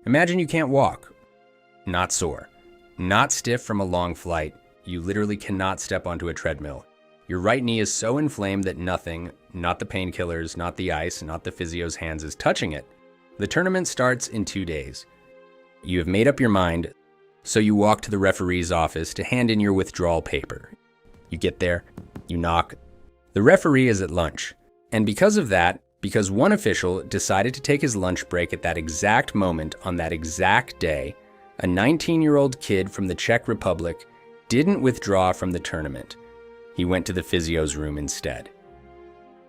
Imagine you can't walk. Not sore. Not stiff from a long flight. You literally cannot step onto a treadmill. Your right knee is so inflamed that nothing, not the painkillers, not the ice, not the physio's hands, is touching it. The tournament starts in 2 days. You have made up your mind, so you walk to the referee's office to hand in your withdrawal paper. You get there, you knock. The referee is at lunch. And because of that, because one official decided to take his lunch break at that exact moment on that exact day, a 19-year-old kid from the Czech Republic didn't withdraw from the tournament. He went to the physio's room instead.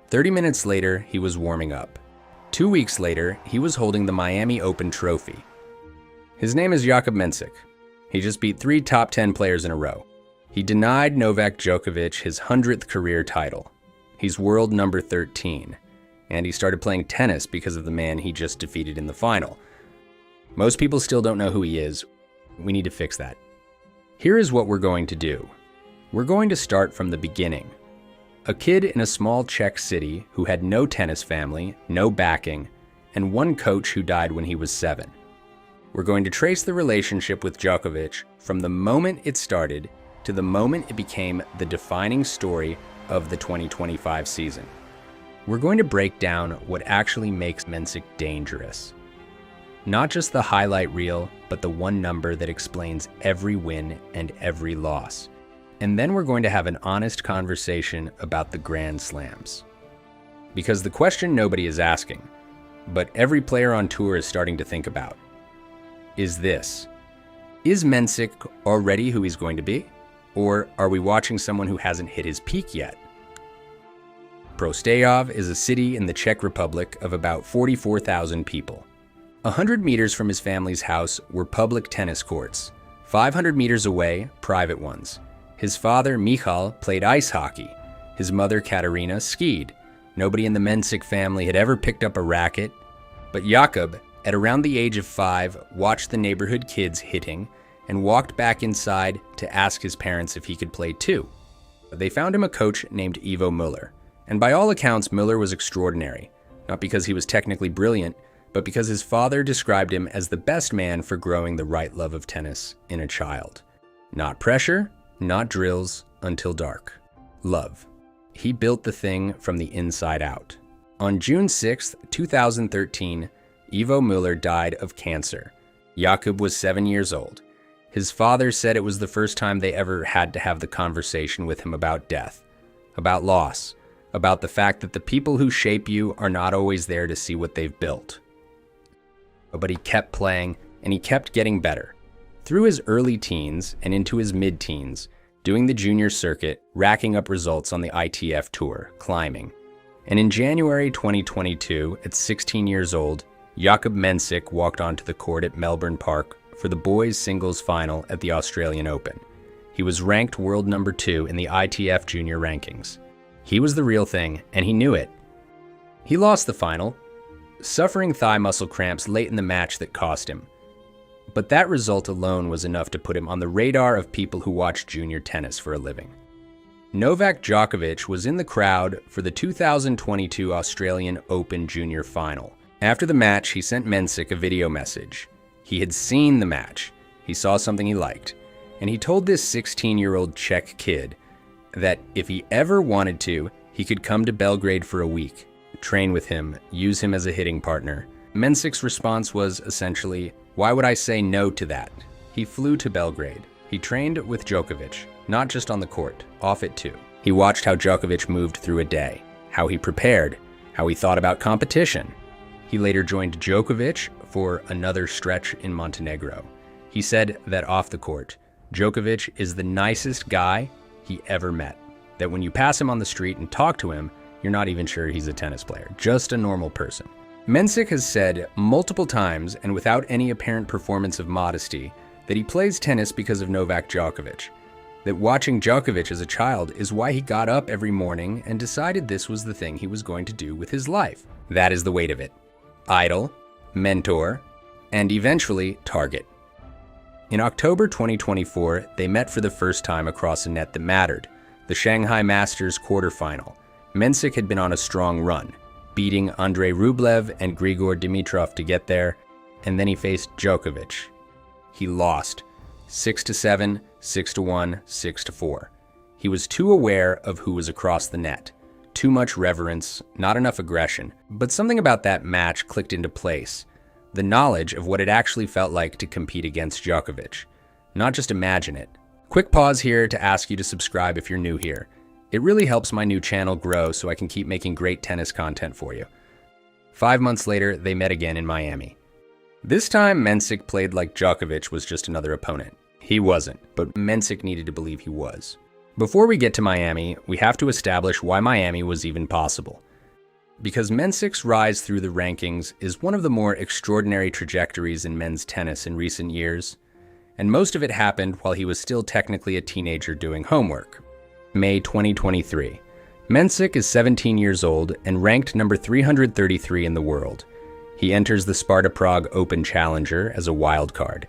30 minutes later, he was warming up. 2 weeks later, he was holding the Miami Open trophy. His name is Jakub Menšík. He just beat 3 top 10 players in a row. He denied Novak Djokovic his 100th career title. He's world number 13, and he started playing tennis because of the man he just defeated in the final. Most people still don't know who he is. We need to fix that. Here is what we're going to do. We're going to start from the beginning. A kid in a small Czech city who had no tennis family, no backing, and one coach who died when he was 7. We're going to trace the relationship with Djokovic from the moment it started to the moment it became the defining story of the 2025 season. We're going to break down what actually makes Mensik dangerous. Not just the highlight reel, but the one number that explains every win and every loss. And then we're going to have an honest conversation about the Grand Slams. Because the question nobody is asking, but every player on tour is starting to think about, is this: is Mensik already who he's going to be? Or are we watching someone who hasn't hit his peak yet? Prostějov is a city in the Czech Republic of about 44,000 people. 100 meters from his family's house were public tennis courts. 500 meters away, private ones. His father, Michal, played ice hockey. His mother, Katarina, skied. Nobody in the Mensik family had ever picked up a racket. But Jakub, at around the age of 5, watched the neighborhood kids hitting and walked back inside to ask his parents if he could play too. They found him a coach named Ivo Müller. And by all accounts, Müller was extraordinary. Not because he was technically brilliant, but because his father described him as the best man for growing the right love of tennis in a child. Not pressure, not drills, until dark. Love. He built the thing from the inside out. On June 6, 2013, Ivo Müller died of cancer. Jakub was 7 years old. His father said it was the first time they ever had to have the conversation with him about death, about loss, about the fact that the people who shape you are not always there to see what they've built. But he kept playing, and he kept getting better. Through his early teens and into his mid-teens, doing the junior circuit, racking up results on the ITF Tour, climbing. And in January 2022, at 16 years old, Jakub Menšík walked onto the court at Melbourne Park for the boys' singles final at the Australian Open. He was ranked world number 2 in the ITF junior rankings. He was the real thing, and he knew it. He lost the final, suffering thigh muscle cramps late in the match that cost him. But that result alone was enough to put him on the radar of people who watch junior tennis for a living. Novak Djokovic was in the crowd for the 2022 Australian Open Junior Final. After the match, he sent Mensik a video message. He had seen the match. He saw something he liked. And he told this 16-year-old Czech kid that if he ever wanted to, he could come to Belgrade for a week, train with him, use him as a hitting partner. Mensik's response was essentially, "Why would I say no to that?" He flew to Belgrade. He trained with Djokovic, not just on the court, off it too. He watched how Djokovic moved through a day, how he prepared, how he thought about competition. He later joined Djokovic for another stretch in Montenegro. He said that off the court, Djokovic is the nicest guy he ever met. That when you pass him on the street and talk to him, you're not even sure he's a tennis player, just a normal person. Mensik has said multiple times, and without any apparent performance of modesty, that he plays tennis because of Novak Djokovic. That watching Djokovic as a child is why he got up every morning and decided this was the thing he was going to do with his life. That is the weight of it. Idol, mentor, and eventually target. In October 2024, they met for the first time across a net that mattered, the Shanghai Masters quarterfinal. Mensik had been on a strong run, beating Andrei Rublev and Grigor Dimitrov to get there. and then he faced Djokovic. He lost 6-7, 6-1, 6-4. He was too aware of who was across the net. Too much reverence, not enough aggression. But something about that match clicked into place. The knowledge of what it actually felt like to compete against Djokovic. Not just imagine it. Quick pause here to ask you to subscribe if you're new here. It really helps my new channel grow so I can keep making great tennis content for you. 5 months later, they met again in Miami. This time, Mensik played like Djokovic was just another opponent. He wasn't, but Mensik needed to believe he was. Before we get to Miami, we have to establish why Miami was even possible. Because Mensik's rise through the rankings is one of the more extraordinary trajectories in men's tennis in recent years, and most of it happened while he was still technically a teenager doing homework. May 2023. Mensik is 17 years old and ranked number 333 in the world. He enters the Sparta Prague Open Challenger as a wild card.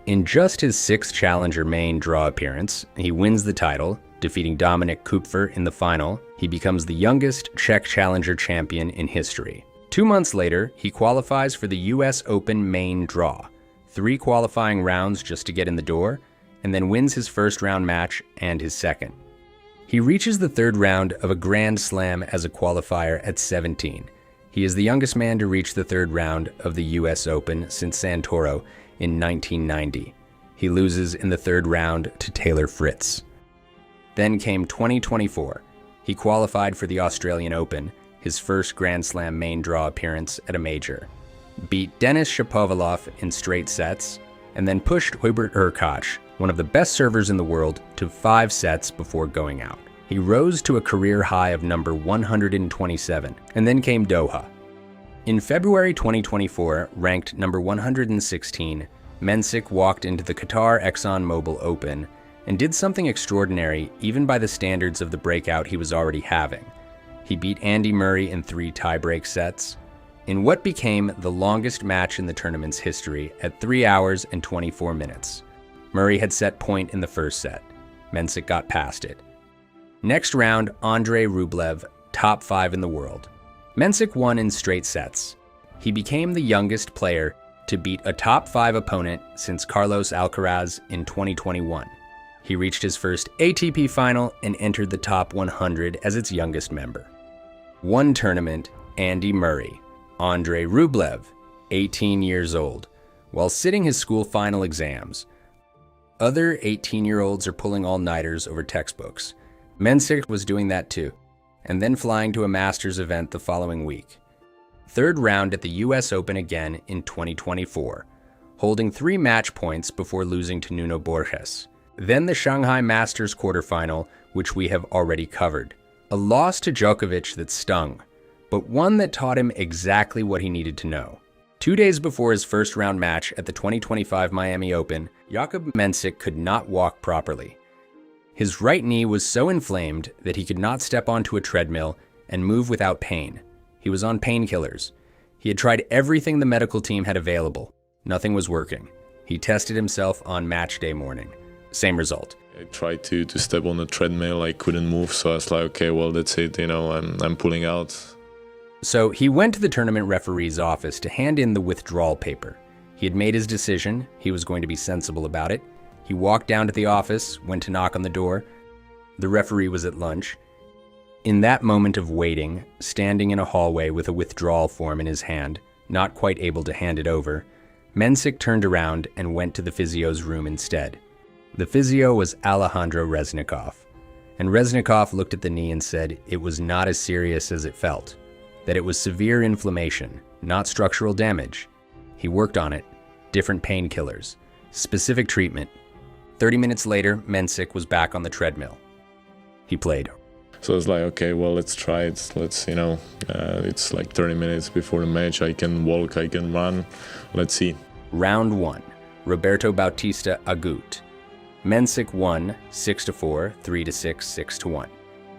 In just his 6th Challenger main draw appearance, he wins the title, defeating Dominik Kupfer in the final. He becomes the youngest Czech Challenger champion in history. 2 months later, he qualifies for the US Open main draw, 3 qualifying rounds just to get in the door, and then wins his first round match and his second. He reaches the 3rd round of a Grand Slam as a qualifier at 17. He is the youngest man to reach the 3rd round of the US Open since Santoro in 1990. He loses in the 3rd round to Taylor Fritz. Then came 2024. He qualified for the Australian Open, his first Grand Slam main draw appearance at a major. Beat Denis Shapovalov in straight sets, and then pushed Hubert Hurkacz, one of the best servers in the world, to 5 sets before going out. He rose to a career high of number 127, and then came Doha. In February 2024, ranked number 116, Mensik walked into the Qatar ExxonMobil Open and did something extraordinary even by the standards of the breakout he was already having. He beat Andy Murray in 3 tie-break sets, in what became the longest match in the tournament's history at 3 hours and 24 minutes. Murray had set point in the first set. Mensik got past it. Next round, Andrei Rublev, top 5 in the world. Mensik won in straight sets. He became the youngest player to beat a top 5 opponent since Carlos Alcaraz in 2021. He reached his first ATP final and entered the top 100 as its youngest member. One tournament, Andy Murray, Andrei Rublev, 18 years old, while sitting his school final exams. Other 18-year-olds are pulling all-nighters over textbooks. Mensik was doing that too, and then flying to a Masters event the following week. 3rd round at the US Open again in 2024, holding 3 match points before losing to Nuno Borges. Then the Shanghai Masters quarterfinal, which we have already covered. A loss to Djokovic that stung, but one that taught him exactly what he needed to know. 2 days before his first round match at the 2025 Miami Open, Jakub Menšík could not walk properly. His right knee was so inflamed that he could not step onto a treadmill and move without pain. He was on painkillers. He had tried everything the medical team had available. Nothing was working. He tested himself on match day morning. Same result. I tried to step on the treadmill. I couldn't move, so I was like, okay, well, that's it. I'm pulling out. So he went to the tournament referee's office to hand in the withdrawal paper. He had made his decision. He was going to be sensible about it. He walked down to the office, went to knock on the door. The referee was at lunch. In that moment of waiting, standing in a hallway with a withdrawal form in his hand, not quite able to hand it over, Mensik turned around and went to the physio's room instead. The physio was Alejandro Reznikov, and Reznikov looked at the knee and said it was not as serious as it felt, that it was severe inflammation, not structural damage. He worked on it, different painkillers, specific treatment. 30 minutes later, Mensik was back on the treadmill. He played. So I was like, okay, well, let's try it. It's like 30 minutes before the match. I can walk, I can run. Let's see. Round 1, Roberto Bautista Agut. Mensik won 6-4, 3-6, 6-1.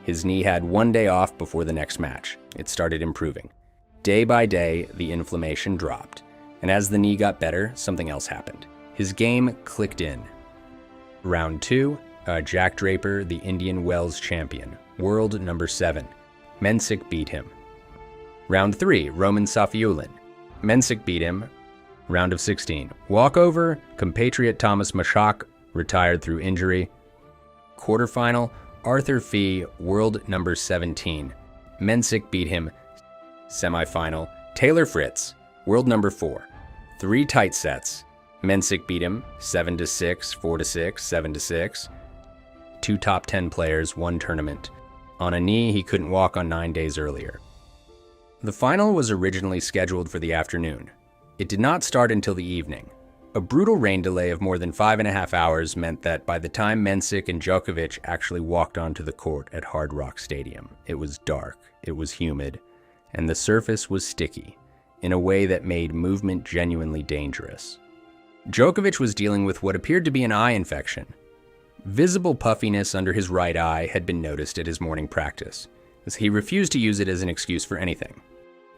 His knee had 1 day off before the next match. It started improving. Day by day, the inflammation dropped. And as the knee got better, something else happened. His game clicked in. Round 2, Jack Draper, the Indian Wells champion, world number 7. Mensik beat him. Round 3, Roman Safiullin. Mensik beat him. Round of 16. Walkover, compatriot Thomas Mashak retired through injury. Quarterfinal, Arthur Fee, world number 17. Mensik beat him. Semifinal, Taylor Fritz, world number 4. 3 tight sets. Mensik beat him 7-6, 4-6, 7-6. 2 top 10 players, 1 tournament. On a knee he couldn't walk on 9 days earlier. The final was originally scheduled for the afternoon. It did not start until the evening. A brutal rain delay of more than 5.5 hours meant that by the time Mensik and Djokovic actually walked onto the court at Hard Rock Stadium, it was dark, it was humid, and the surface was sticky, in a way that made movement genuinely dangerous. Djokovic was dealing with what appeared to be an eye infection. Visible puffiness under his right eye had been noticed at his morning practice, as he refused to use it as an excuse for anything.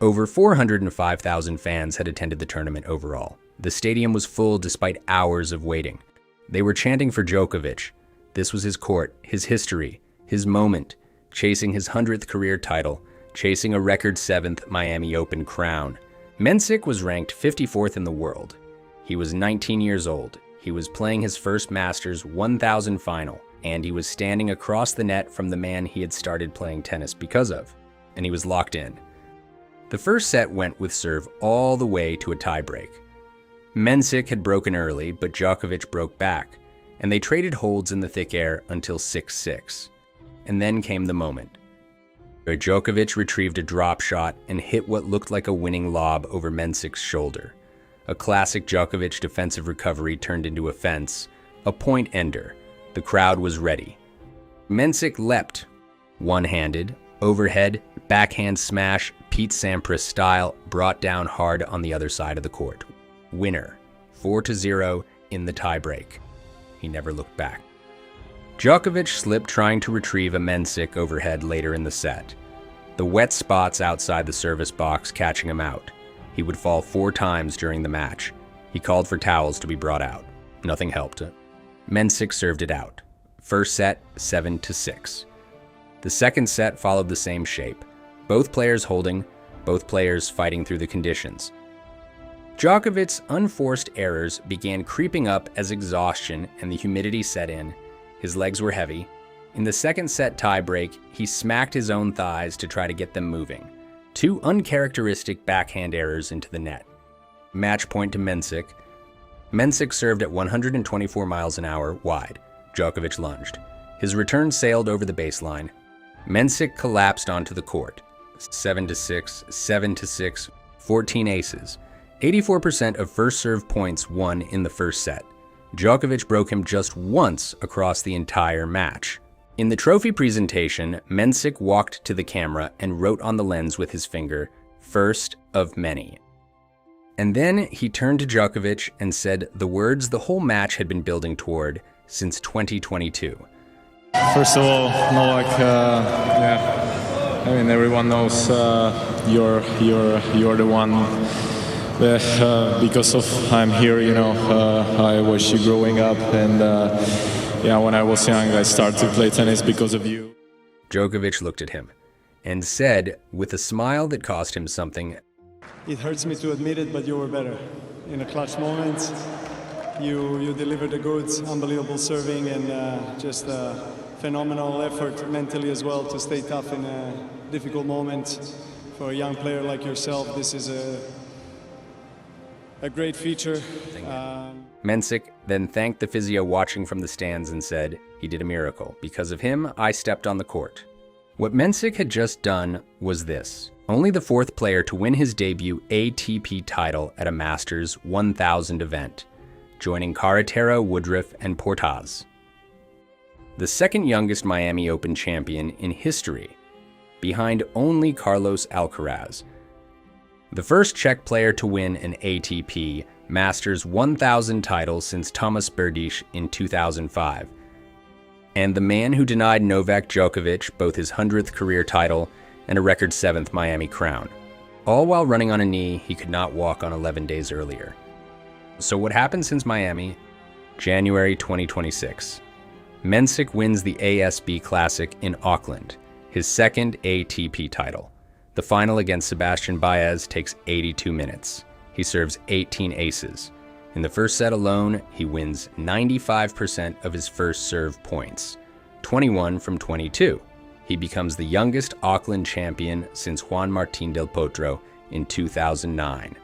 Over 405,000 fans had attended the tournament overall. The stadium was full despite hours of waiting. They were chanting for Djokovic. This was his court, his history, his moment, chasing his 100th career title, chasing a record 7th Miami Open crown. Mensik was ranked 54th in the world. He was 19 years old. He was playing his first Masters 1000 final, and he was standing across the net from the man he had started playing tennis because of, and he was locked in. The first set went with serve all the way to a tiebreak. Mensik had broken early, but Djokovic broke back, and they traded holds in the thick air until 6-6. And then came the moment, where Djokovic retrieved a drop shot and hit what looked like a winning lob over Mensik's shoulder. A classic Djokovic defensive recovery turned into a fence, a point ender. The crowd was ready. Mensik leapt, one-handed, overhead, backhand smash, Pete Sampras style, brought down hard on the other side of the court. Winner, 4-0 in the tiebreak. He never looked back. Djokovic slipped trying to retrieve a Mensik overhead later in the set. The wet spots outside the service box catching him out. He would fall 4 times during the match. He called for towels to be brought out. Nothing helped. Mensik served it out. First set, 7-6. The second set followed the same shape. Both players holding, both players fighting through the conditions. Djokovic's unforced errors began creeping up as exhaustion and the humidity set in. His legs were heavy. In the second set tiebreak, he smacked his own thighs to try to get them moving. 2 uncharacteristic backhand errors into the net. Match point to Mensik. Mensik served at 124 miles an hour wide. Djokovic lunged. His return sailed over the baseline. Mensik collapsed onto the court. 7-6, 7-6, 14 aces. 84% of first serve points won in the first set. Djokovic broke him just once across the entire match. In the trophy presentation, Mensik walked to the camera and wrote on the lens with his finger, "First of many." And then he turned to Djokovic and said the words the whole match had been building toward since 2022. First of all, Novak, I mean, everyone knows you're the one. Because of I'm here, you know, I watched you growing up, and when I was young, I started to play tennis because of you. Djokovic looked at him and said, with a smile that cost him something, "It hurts me to admit it, but you were better. In a clutch moment, you delivered a good, unbelievable serving, and just a phenomenal effort mentally as well to stay tough in a difficult moment. For a young player like yourself, this is a great feature." Mensik then thanked the physio watching from the stands and said, "He did a miracle. Because of him, I stepped on the court." What Mensik had just done was this. Only the 4th player to win his debut ATP title at a Masters 1000 event, joining Carretero, Woodruff, and Portaz. The 2nd youngest Miami Open champion in history, behind only Carlos Alcaraz. The first Czech player to win an ATP Masters 1000 title since Thomas Berdych in 2005. And the man who denied Novak Djokovic both his 100th career title and a record 7th Miami crown. All while running on a knee he could not walk on 11 days earlier. So what happened since Miami? January 2026. Mensik wins the ASB Classic in Auckland, his 2nd ATP title. The final against Sebastian Baez takes 82 minutes. he serves 18 aces. In the first set alone, he wins 95% of his first serve points, 21 from 22. He becomes the youngest Auckland champion since Juan Martín del Potro in 2009.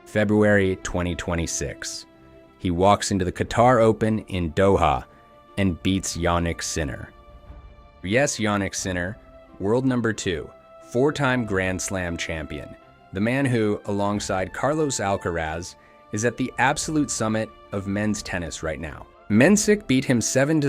February 2026. He walks into the Qatar Open in Doha and beats Jannik Sinner. Yes, Jannik Sinner, world number 2, 4-time Grand Slam champion, the man who, alongside Carlos Alcaraz, is at the absolute summit of men's tennis right now. Mensik beat him 7-6,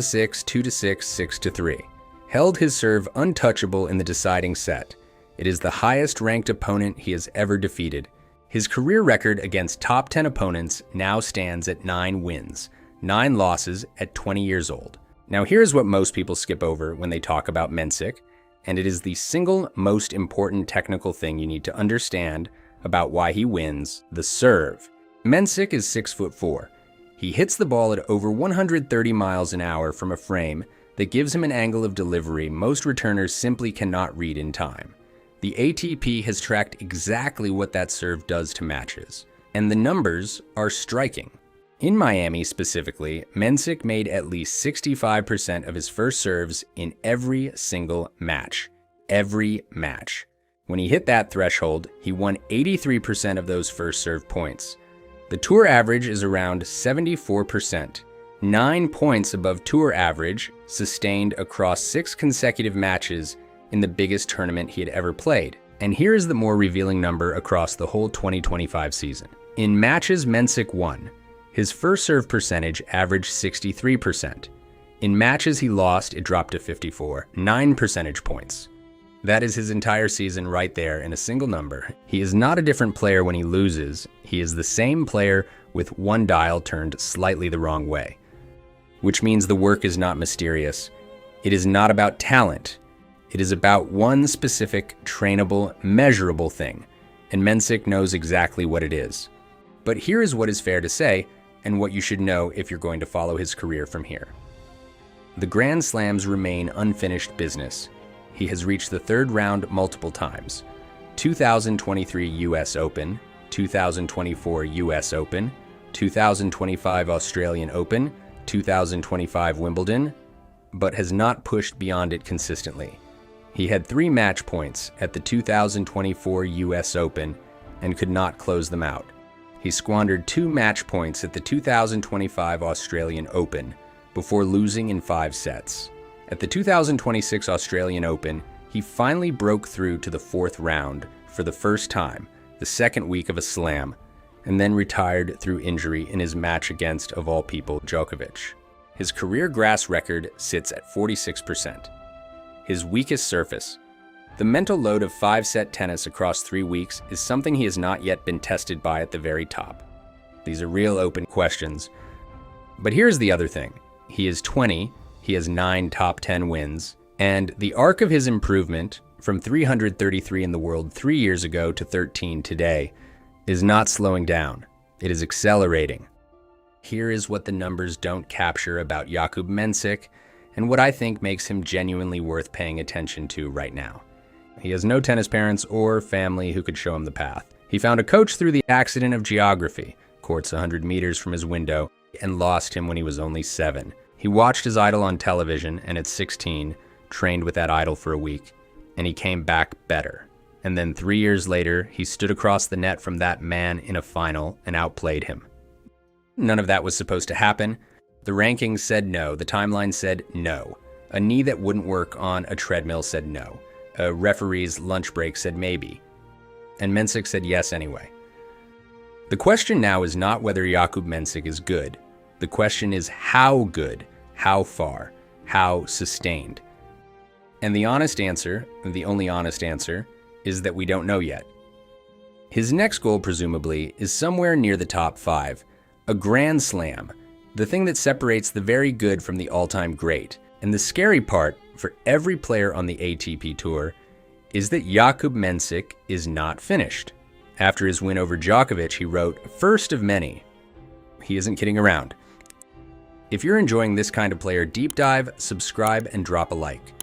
2-6, 6-3. Held his serve untouchable in the deciding set. It is the highest-ranked opponent he has ever defeated. His career record against top 10 opponents now stands at 9 wins, 9 losses at 20 years old. Now here's what most people skip over when they talk about Mensik, and it is the single most important technical thing you need to understand about why he wins: the serve. Mensik is 6'4". He hits the ball at over 130 miles an hour from a frame that gives him an angle of delivery most returners simply cannot read in time. The ATP has tracked exactly what that serve does to matches, and the numbers are striking. In Miami specifically, Mensik made at least 65% of his first serves in every single match. Every match. When he hit that threshold, he won 83% of those first serve points. The tour average is around 74%, 9 points above tour average, sustained across 6 consecutive matches in the biggest tournament he had ever played. And here is the more revealing number across the whole 2025 season. In matches Mensik won, his first serve percentage averaged 63%. In matches he lost, it dropped to 54, 9 percentage points. That is his entire season right there in a single number. He is not a different player when he loses. He is the same player with one dial turned slightly the wrong way. Which means the work is not mysterious. It is not about talent. It is about one specific, trainable, measurable thing. And Mensik knows exactly what it is. But here is what is fair to say, and what you should know if you're going to follow his career from here. The Grand Slams remain unfinished business. He has reached the third round multiple times. 2023 US Open, 2024 US Open, 2025 Australian Open, 2025 Wimbledon, but has not pushed beyond it consistently. He had 3 match points at the 2024 US Open and could not close them out. He squandered 2 match points at the 2025 Australian Open before losing in 5 sets. At the 2026 Australian Open, he finally broke through to the 4th round for the first time, the second week of a slam, and then retired through injury in his match against, of all people, Djokovic. His career grass record sits at 46%. His weakest surface. The mental load of 5-set tennis across 3 weeks is something he has not yet been tested by at the very top. These are real open questions. But here's the other thing. He is 20, he has 9 top 10 wins, and the arc of his improvement from 333 in the world 3 years ago to 13 today is not slowing down. It is accelerating. Here is what the numbers don't capture about Jakub Menšík, and what I think makes him genuinely worth paying attention to right now. He has no tennis parents or family who could show him the path. He found a coach through the accident of geography, courts 100 meters from his window, and lost him when he was only 7. He watched his idol on television, and at 16, trained with that idol for a week, and he came back better. And then 3 years later, he stood across the net from that man in a final and outplayed him. None of that was supposed to happen. The rankings said no. The timeline said no. A knee that wouldn't work on a treadmill said no. A referee's lunch break said maybe. And Mensik said yes anyway. The question now is not whether Jakub Menšík is good. The question is how good, how far, how sustained. And the honest answer, the only honest answer, is that we don't know yet. His next goal, presumably, is somewhere near the top 5. A Grand Slam, the thing that separates the very good from the all-time great. And the scary part for every player on the ATP Tour is that Jakub Menšík is not finished. After his win over Djokovic, he wrote, "First of many." He isn't kidding around. If you're enjoying this kind of player deep dive, subscribe and drop a like.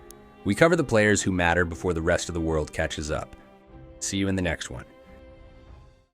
We cover the players who matter before the rest of the world catches up. See you in the next one.